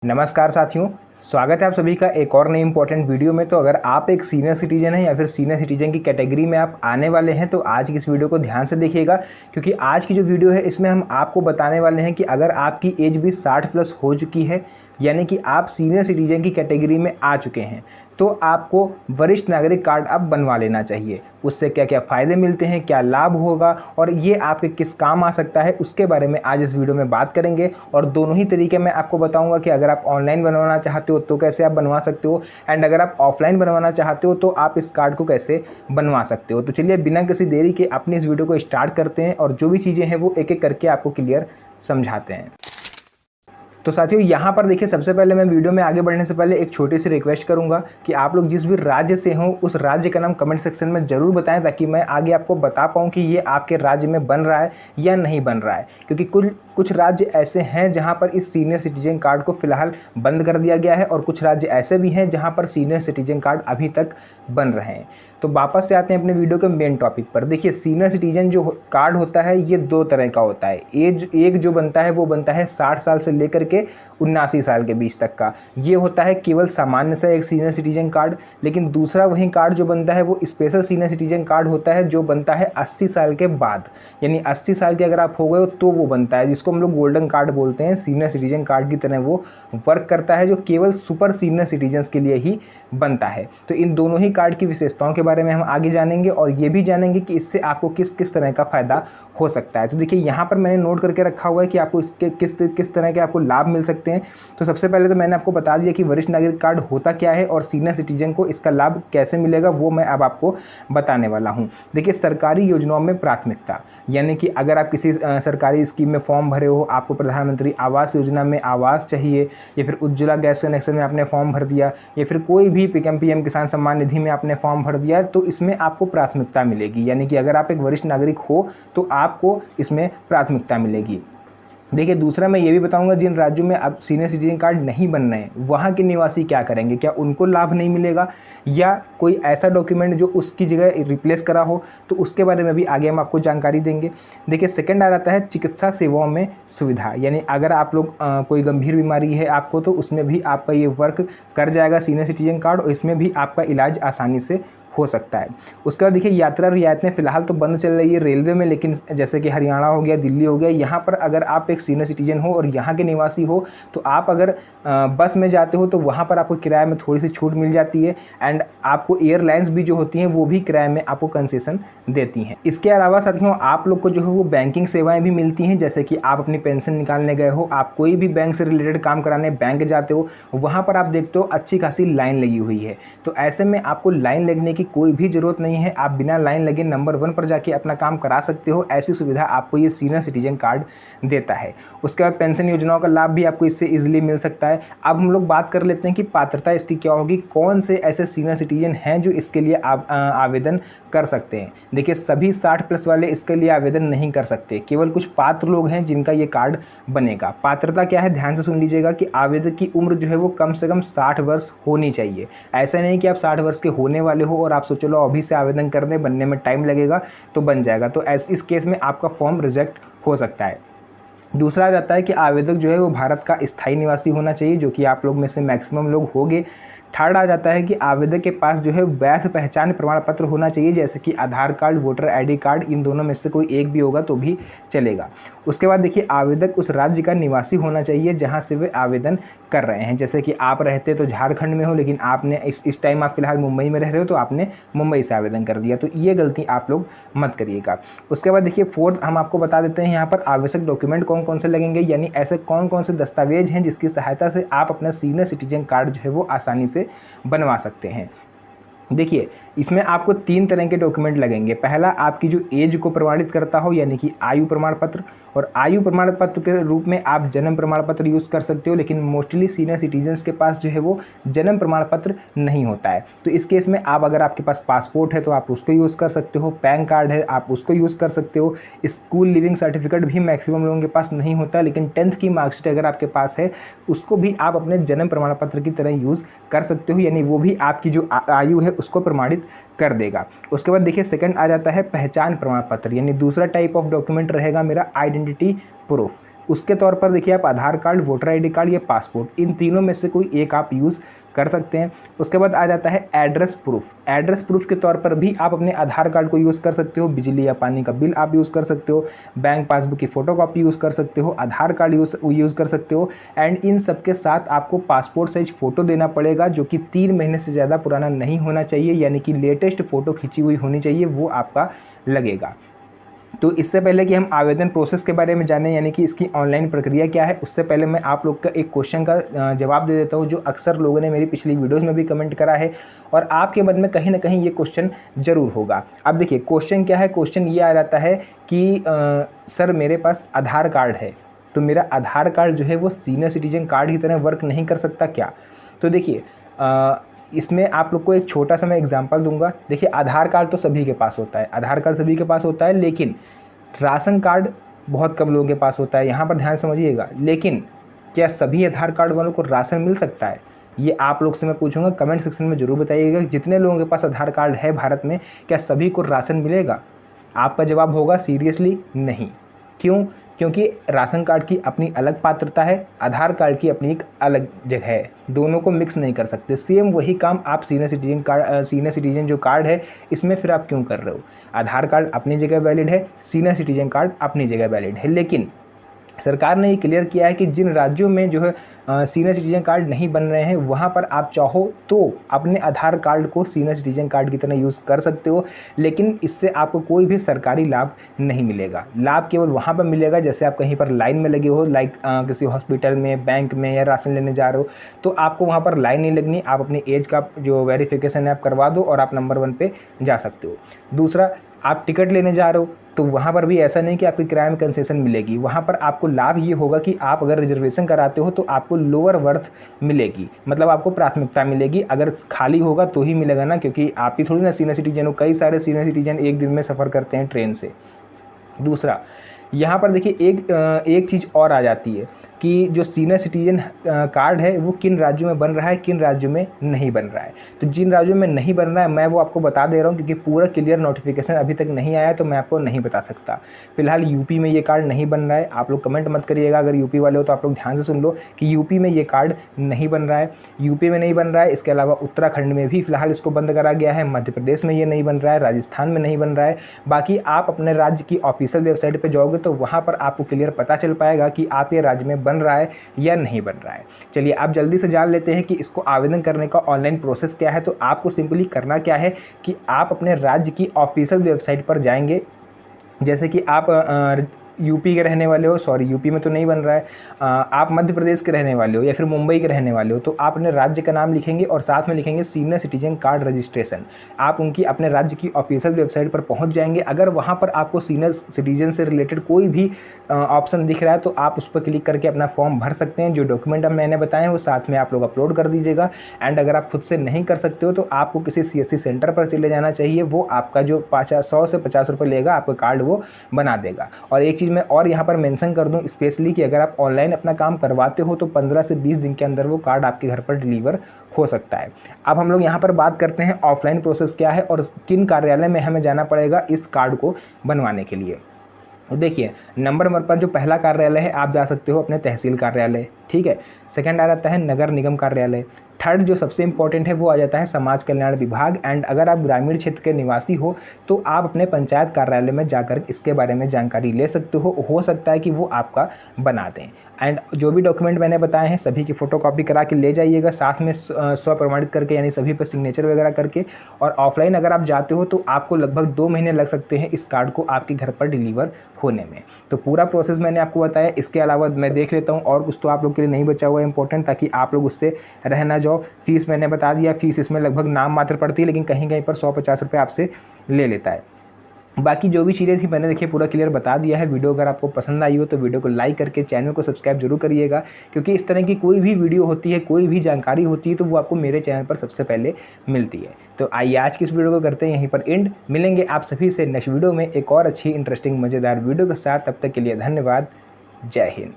नमस्कार साथियों, स्वागत है आप सभी का एक और नई इंपॉर्टेंट वीडियो में। तो अगर आप एक सीनियर सिटीजन हैं या फिर सीनियर सिटीजन की कैटेगरी में आप आने वाले हैं तो आज की इस वीडियो को ध्यान से देखिएगा, क्योंकि आज की जो वीडियो है इसमें हम आपको बताने वाले हैं कि अगर आपकी एज भी 60 प्लस हो चुकी है, यानी कि आप सीनियर सिटीजन की कैटेगरी में आ चुके हैं, तो आपको वरिष्ठ नागरिक कार्ड अब बनवा लेना चाहिए। उससे क्या क्या फ़ायदे मिलते हैं, क्या लाभ होगा और ये आपके किस काम आ सकता है, उसके बारे में आज इस वीडियो में बात करेंगे। और दोनों ही तरीके मैं आपको बताऊंगा कि अगर आप ऑनलाइन बनवाना चाहते हो तो कैसे आप बनवा सकते हो, एंड अगर आप ऑफलाइन बनवाना चाहते हो तो आप इस कार्ड को कैसे बनवा सकते हो। तो चलिए बिना किसी देरी के अपनी इस वीडियो को स्टार्ट करते हैं और जो भी चीज़ें हैं वो एक एक करके आपको क्लियर समझाते हैं। तो साथियों यहाँ पर देखिए, सबसे पहले मैं वीडियो में आगे बढ़ने से पहले एक छोटी सी रिक्वेस्ट करूंगा कि आप लोग जिस भी राज्य से हों उस राज्य का नाम कमेंट सेक्शन में ज़रूर बताएं, ताकि मैं आगे आपको बता पाऊँ कि ये आपके राज्य में बन रहा है या नहीं बन रहा है। क्योंकि कुछ राज्य ऐसे हैं जहाँ पर इस सीनियर सिटीजन कार्ड को फिलहाल बंद कर दिया गया है और कुछ राज्य ऐसे भी हैं जहाँ पर सीनियर सिटीजन कार्ड अभी तक बन रहे हैं। तो वापस से आते हैं अपने वीडियो के मेन टॉपिक पर। देखिए, सीनियर सिटीजन जो कार्ड होता है ये दो तरह का होता है। एज एक जो बनता है वो बनता है 60 साल से लेकर के 79 साल के बीच तक का, ये होता है केवल सामान्य सा एक सीनियर सिटीजन कार्ड। लेकिन दूसरा वही कार्ड जो बनता है वो स्पेशल सीनियर सिटीजन कार्ड होता है, जो बनता है 80 साल के बाद, यानी 80 साल के अगर आप हो गए हो तो वो बनता है, जिसको हम लोग गोल्डन कार्ड बोलते हैं। सीनियर सिटीजन कार्ड की तरह वो वर्क करता है, जो केवल सुपर सीनियर सिटीजन्स के लिए ही बनता है। तो इन दोनों ही कार्ड की विशेषताओं के बारे में हम आगे जानेंगे और ये भी जानेंगे कि इससे आपको किस किस तरह का फ़ायदा हो सकता है। तो देखिए यहाँ पर मैंने नोट करके रखा हुआ है कि आपको इसके किस तरह के आपको लाभ मिल सकते हैं। तो सबसे पहले तो मैंने आपको बता दिया कि वरिष्ठ नागरिक कार्ड होता क्या है और सीनियर सिटीजन को इसका लाभ कैसे मिलेगा, वो मैं अब आपको बताने वाला हूँ। देखिए, सरकारी योजनाओं में प्राथमिकता, यानी कि अगर आप किसी सरकारी स्कीम में फॉर्म भरे हो, आपको प्रधानमंत्री आवास योजना में आवास चाहिए, या फिर उज्ज्वला गैस कनेक्शन में आपने फॉर्म भर दिया, या फिर कोई भी पीएम किसान सम्मान निधि में आपने फॉर्म भर दिया, तो इसमें आपको प्राथमिकता मिलेगी। यानी कि अगर आप एक वरिष्ठ नागरिक हो तो आपको इसमें प्राथमिकता मिलेगी। देखिए, दूसरा मैं ये भी बताऊंगा जिन राज्यों में अब सीनियर सिटीजन कार्ड नहीं बन रहे हैं वहाँ के निवासी क्या करेंगे, क्या उनको लाभ नहीं मिलेगा या कोई ऐसा डॉक्यूमेंट जो उसकी जगह रिप्लेस करा हो, तो उसके बारे में भी आगे हम आपको जानकारी देंगे। देखिए, सेकंड आ जाता है चिकित्सा सेवाओं में सुविधा, यानी अगर आप लोग कोई गंभीर बीमारी है आपको, तो उसमें भी आपका ये वर्क कर जाएगा सीनियर सिटीजन कार्ड, और इसमें भी आपका इलाज आसानी से हो सकता है। उसके बाद देखिए, यात्रा रियायतें फिलहाल तो बंद चल रही है रेलवे में, लेकिन जैसे कि हरियाणा हो गया, दिल्ली हो गया, यहाँ पर अगर आप एक सीनियर सिटीजन हो और यहाँ के निवासी हो तो आप अगर बस में जाते हो तो वहाँ पर आपको किराए में थोड़ी सी छूट मिल जाती है, एंड आपको एयरलाइंस भी जो होती हैं वो भी किराए में आपको कंसेशन देती हैं। इसके अलावा साथियों, आप लोग को जो है वो बैंकिंग सेवाएं भी मिलती हैं, जैसे कि आप अपनी पेंशन निकालने गए हो, आप कोई भी बैंक से रिलेटेड काम कराने बैंक जाते हो, वहाँ पर आप देखते हो अच्छी खासी लाइन लगी हुई है। तो ऐसे में आपको लाइन लगने की कोई भी ज़रूरत नहीं है, आप बिना लाइन लगे नंबर 1 पर जाके अपना काम करा सकते हो। ऐसी सुविधा आपको ये सीनियर सिटीजन कार्ड देता है। उसके बाद पेंशन योजनाओं का लाभ भी आपको इससे इजीली मिल सकता है। अब हम लोग बात कर लेते हैं कि पात्रता इसकी क्या होगी, कौन से ऐसे सीनियर सिटीजन हैं जो इसके लिए आवेदन कर सकते हैं। देखिए, सभी 60 प्लस वाले इसके लिए आवेदन नहीं कर सकते, केवल कुछ पात्र लोग हैं जिनका ये कार्ड बनेगा। पात्रता क्या है, ध्यान से सुन लीजिएगा कि आवेदक की उम्र जो है वो कम से कम 60 वर्ष होनी चाहिए। ऐसा नहीं कि आप 60 वर्ष के होने वाले हो और आप सोचो लो अभी से आवेदन करने बनने में टाइम लगेगा तो बन जाएगा, तो इस केस में आपका फॉर्म रिजेक्ट हो सकता है। दूसरा आ जाता है कि आवेदक जो है वो भारत का स्थायी निवासी होना चाहिए, जो कि आप लोग में से मैक्सिमम लोग होंगे। थर्ड आ जाता है कि आवेदक के पास जो है वैध पहचान प्रमाण पत्र होना चाहिए, जैसे कि आधार कार्ड, वोटर आईडी कार्ड, इन दोनों में से कोई एक भी होगा तो भी चलेगा। उसके बाद देखिए, आवेदक उस राज्य का निवासी होना चाहिए जहां से वे आवेदन कर रहे हैं। जैसे कि आप रहते तो झारखंड में हो, लेकिन आपने इस टाइम आप फिलहाल मुंबई में रह रहे हो तो आपने मुंबई से आवेदन कर दिया, तो ये गलती आप लोग मत करिएगा। उसके बाद देखिए, फोर्थ हम आपको बता देते हैं यहाँ पर आवश्यक डॉक्यूमेंट कौन कौन से लगेंगे, यानी ऐसे कौन कौन से दस्तावेज हैं जिसकी सहायता से आप अपना सीनियर सिटीजन कार्ड जो है वो आसानी से बनवा सकते हैं। देखिए, इसमें आपको 3 तरह के डॉक्यूमेंट लगेंगे। पहला, आपकी जो एज को प्रमाणित करता हो, यानी कि आयु प्रमाण पत्र, और आयु प्रमाण पत्र के रूप में आप जन्म प्रमाण पत्र यूज़ कर सकते हो, लेकिन मोस्टली सीनियर सिटीजन्स के पास जो है वो जन्म प्रमाण पत्र नहीं होता है। तो इस केस में आप अगर आपके पास पासपोर्ट है तो आप उसको यूज़ कर सकते हो, पैन कार्ड है आप उसको यूज़ कर सकते हो। स्कूल लिविंग सर्टिफिकेट भी मैक्सिमम लोगों के पास नहीं होता, लेकिन 10th की मार्कशीट अगर आपके पास है उसको भी आप अपने जन्म प्रमाण पत्र की तरह यूज़ कर सकते हो, यानी वो भी आपकी जो आयु है उसको प्रमाणित कर देगा। उसके बाद देखिए, सेकंड आ जाता है पहचान प्रमाण पत्र, यानी दूसरा टाइप ऑफ डॉक्यूमेंट रहेगा मेरा आइडेंटिटी प्रूफ। उसके तौर पर देखिए आप आधार कार्ड, वोटर आईडी कार्ड या पासपोर्ट, इन तीनों में से कोई एक आप यूज़ कर सकते हैं। उसके बाद आ जाता है एड्रेस प्रूफ। एड्रेस प्रूफ के तौर पर भी आप अपने आधार कार्ड को यूज़ कर सकते हो, बिजली या पानी का बिल आप यूज़ कर सकते हो, बैंक पासबुक की फ़ोटोकॉपी यूज़ कर सकते हो, आधार कार्ड यूज़ कर सकते हो। एंड इन सब के साथ आपको पासपोर्ट साइज फ़ोटो देना पड़ेगा, जो कि 3 महीने से ज़्यादा पुराना नहीं होना चाहिए, यानी कि लेटेस्ट फ़ोटो खींची हुई होनी चाहिए, वो आपका लगेगा। तो इससे पहले कि हम आवेदन प्रोसेस के बारे में जानें, यानी कि इसकी ऑनलाइन प्रक्रिया क्या है, उससे पहले मैं आप लोग का एक क्वेश्चन का जवाब दे देता हूं, जो अक्सर लोगों ने मेरी पिछली वीडियोस में भी कमेंट करा है और आपके मन में कहीं ना कहीं ये क्वेश्चन ज़रूर होगा। अब देखिए क्वेश्चन क्या है, क्वेश्चन ये आ जाता है कि सर मेरे पास आधार कार्ड है, तो मेरा आधार कार्ड जो है वो सीनियर सिटीजन कार्ड की तरह वर्क नहीं कर सकता क्या? तो देखिए इसमें आप लोग को एक छोटा सा मैं एग्जांपल दूंगा। देखिए आधार कार्ड तो सभी के पास होता है, आधार कार्ड सभी के पास होता है, लेकिन राशन कार्ड बहुत कम लोगों के पास होता है। यहाँ पर ध्यान समझिएगा, लेकिन क्या सभी आधार कार्ड वालों को राशन मिल सकता है? ये आप लोग से मैं पूछूंगा, कमेंट सेक्शन में जरूर बताइएगा। जितने लोगों के पास आधार कार्ड है भारत में, क्या सभी को राशन मिलेगा? आपका जवाब होगा सीरियसली नहीं। क्यों? क्योंकि राशन कार्ड की अपनी अलग पात्रता है, आधार कार्ड की अपनी एक अलग जगह है, दोनों को मिक्स नहीं कर सकते। सेम वही काम आप सीनियर सिटीजन जो कार्ड है इसमें फिर आप क्यों कर रहे हो? आधार कार्ड अपनी जगह वैलिड है, सीनियर सिटीजन कार्ड अपनी जगह वैलिड है, लेकिन सरकार ने ये क्लियर किया है कि जिन राज्यों में जो है सीनियर सिटीजन कार्ड नहीं बन रहे हैं, वहाँ पर आप चाहो तो अपने आधार कार्ड को सीनियर सिटीजन कार्ड की तरह यूज़ कर सकते हो, लेकिन इससे आपको कोई भी सरकारी लाभ नहीं मिलेगा। लाभ केवल वहाँ पर मिलेगा जैसे आप कहीं पर लाइन में लगे हो, लाइक किसी हॉस्पिटल में, बैंक में या राशन लेने जा रहे हो, तो आपको वहाँ पर लाइन नहीं लगनी। आप अपनी एज का जो वेरिफिकेशन है आप करवा दो और आप नंबर 1 पे जा सकते हो। दूसरा, आप टिकट लेने जा रहे हो तो वहाँ पर भी ऐसा नहीं कि आपकी किराए में कंसेशन मिलेगी। वहाँ पर आपको लाभ ये होगा कि आप अगर रिजर्वेशन कराते हो तो आपको लोअर वर्थ मिलेगी, मतलब आपको प्राथमिकता मिलेगी। अगर खाली होगा तो ही मिलेगा ना, क्योंकि आप ही थोड़ी ना सीनियर सिटीजन हो, कई सारे सीनियर सिटीजन एक दिन में सफ़र करते हैं ट्रेन से। दूसरा, यहाँ पर देखिए एक चीज़ और आ जाती है कि जो सीनियर सिटीजन कार्ड है वो किन राज्यों में बन रहा है, किन राज्यों में नहीं बन रहा है। तो जिन राज्यों में नहीं बन रहा है मैं वो आपको बता दे रहा हूँ, क्योंकि पूरा क्लियर नोटिफिकेशन अभी तक नहीं आया, तो मैं आपको नहीं बता सकता। फिलहाल यूपी में ये कार्ड नहीं बन रहा है। आप लोग कमेंट मत करिएगा, अगर यूपी वाले हो तो आप लोग ध्यान से सुन लो कि यूपी में ये कार्ड नहीं बन रहा है। यूपी में नहीं बन रहा है, इसके अलावा उत्तराखंड में भी फिलहाल इसको बंद करा गया है, मध्य प्रदेश में ये नहीं बन रहा है, राजस्थान में नहीं बन रहा है। बाकी आप अपने राज्य की ऑफिशियल वेबसाइट पर जाओगे तो वहाँ पर आपको क्लियर पता चल पाएगा कि आपके राज्य में बन रहा है या नहीं बन रहा है। चलिए आप जल्दी से जान लेते हैं कि इसको आवेदन करने का ऑनलाइन प्रोसेस क्या है। तो आपको सिंपली करना क्या है कि आप अपने राज्य की ऑफिशियल वेबसाइट पर जाएंगे। जैसे कि आप यूपी के रहने वाले हो, सॉरी यूपी में तो नहीं बन रहा है, आप मध्य प्रदेश के रहने वाले हो या फिर मुंबई के रहने वाले हो, तो आप अपने राज्य का नाम लिखेंगे और साथ में लिखेंगे सीनियर सिटीजन कार्ड रजिस्ट्रेशन। आप उनकी अपने राज्य की ऑफिशियल वेबसाइट पर पहुंच जाएंगे। अगर वहां पर आपको सीनियर सिटीजन से रिलेटेड कोई भी ऑप्शन दिख रहा है तो आप उस पर क्लिक करके अपना फॉर्म भर सकते हैं। जो डॉक्यूमेंट मैंने बताए हैं वो साथ में आप लोग अपलोड कर दीजिएगा। एंड अगर आप खुद से नहीं कर सकते हो तो आपको किसी CSC सेंटर पर चले जाना चाहिए, वो आपका जो 100 से 50 रुपये लेगा आपका कार्ड वो बना देगा। और एक चीज़ मैं और यहाँ पर मेंशन कर दूँ स्पेशली कि अगर आप ऑनलाइन अपना काम करवाते हो तो 15 से 20 दिन के अंदर वो कार्ड आपके घर पर डिलीवर हो सकता है। अब हम लोग यहाँ पर बात करते हैं ऑफलाइन प्रोसेस क्या है और किन कार्यालय में हमें जाना पड़ेगा इस कार्ड को बनवाने के लिए। देखिए नंबर 1 पर जो पहला कार्यालय है आप जा सकते हो अपने तहसील कार्यालय, ठीक है। सेकंड आ जाता है नगर निगम कार्यालय। थर्ड जो सबसे इंपॉर्टेंट है वो आ जाता है समाज कल्याण विभाग। एंड अगर आप ग्रामीण क्षेत्र के निवासी हो तो आप अपने पंचायत कार्यालय में जाकर इसके बारे में जानकारी ले सकते हो सकता है कि वो आपका बना दें। एंड जो भी डॉक्यूमेंट मैंने बताए हैं सभी की फ़ोटोकॉपी करा के ले जाइएगा, साथ में स्व प्रमाणित करके, यानी सभी पर सिग्नेचर वगैरह करके। और ऑफलाइन अगर आप जाते हो तो आपको लगभग 2 महीने लग सकते हैं इस कार्ड को आपके घर पर डिलीवर होने में। तो पूरा प्रोसेस मैंने आपको बताया। इसके अलावा मैं देख लेता हूँ और कुछ तो आप लोग के लिए नहीं बचा हुआ है इंपॉर्टेंट, ताकि आप लोग उससे रह ना जाओ। फीस मैंने बता दिया, फीस इसमें लगभग नाम मात्र पड़ती है, लेकिन कहीं कहीं पर 150 रुपये आपसे ले लेता है। बाकी जो भी चीज़ें थी मैंने देखिए पूरा क्लियर बता दिया है। वीडियो अगर आपको पसंद आई हो तो वीडियो को लाइक करके चैनल को सब्सक्राइब जरूर करिएगा, क्योंकि इस तरह की कोई भी वीडियो होती है, कोई भी जानकारी होती है तो वो आपको मेरे चैनल पर सबसे पहले मिलती है। तो आइए आज की इस वीडियो को करते हैं यहीं पर एंड। मिलेंगे आप सभी से नेक्स्ट वीडियो में एक और अच्छी इंटरेस्टिंग मज़ेदार वीडियो के साथ। तब तक के लिए धन्यवाद। जय हिंद।